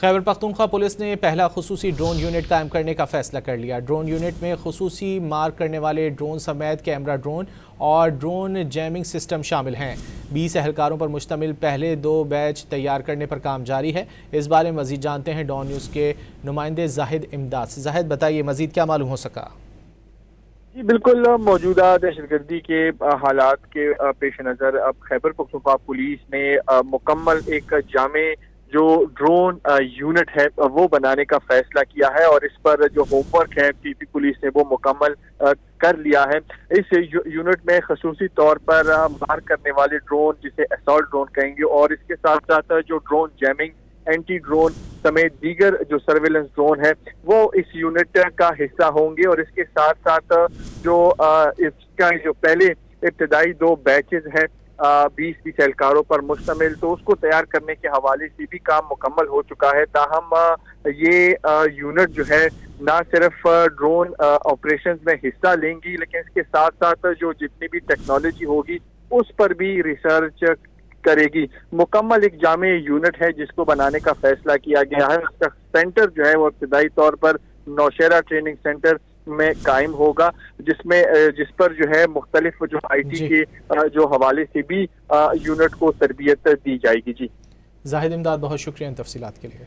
Khyber Pakhtunkhwa police نے پہلا خصوصی ڈرون یونٹ قائم کرنے کا فیصلہ کر لیا۔ ڈرون یونٹ میں خصوصی مار کرنے والے ڈرون سمیت کیمرہ ڈرون اور ڈرون جیمنگ سسٹم شامل ہیں۔ 20 اہلکاروں پر مشتمل پہلے 2 بیچ تیار کرنے پر کام جاری ہے۔ اس بارے میں مزید جانتے ہیں ڈان نیوز کے نمائندے زاہد امداد سے۔ زاہد بتائیے مزید کیا معلوم ہو سکا؟ جی بالکل، موجودہ دہشت گردی کے حالات کے پیش نظر اب خیبر پختونخوا پولیس نے مکمل ایک جامع جو ڈرون یونٹ ہے وہ بنانے کا فیصلہ کیا ہے، اور اس پر جو ہوم ورک ہے پی پی پولیس نے وہ مکمل کر لیا ہے۔ اس یونٹ میں خصوصی طور پر مار کرنے والے ڈرون جسے اسالٹ ڈرون کہیں گے، اور اس کے ساتھ ساتھ جو ڈرون جیمنگ، اینٹی ڈرون سمیت دیگر جو سرویلنس ڈرون ہے وہ اس یونٹ کا حصہ ہوں گے، اور اس کے ساتھ ساتھ جو اس کا جو پہلے ابتدائی 2 بیچز ہیں 20 اہلکاروں پر مشتمل، تو اس کو تیار کرنے کے حوالے سے بھی کام مکمل ہو چکا ہے۔ تاہم یہ یونٹ جو ہے نہ صرف ڈرون آپریشنز میں حصہ لیں گی، لیکن اس کے ساتھ ساتھ جو جتنی بھی ٹیکنالوجی ہوگی اس پر بھی ریسرچ کرے گی۔ مکمل ایک جامع یونٹ ہے جس کو بنانے کا فیصلہ کیا گیا ہے۔ اس کا سینٹر جو ہے وہ ابتدائی طور پر نوشہرہ ٹریننگ سینٹر میں قائم ہوگا، جس پر جو ہے مختلف جو آئی ٹی کے جو حوالے سے بھی یونٹ کو تربیت دی جائے گی۔ جی زاہد امداد، بہت شکریہ ان تفصیلات کے لیے۔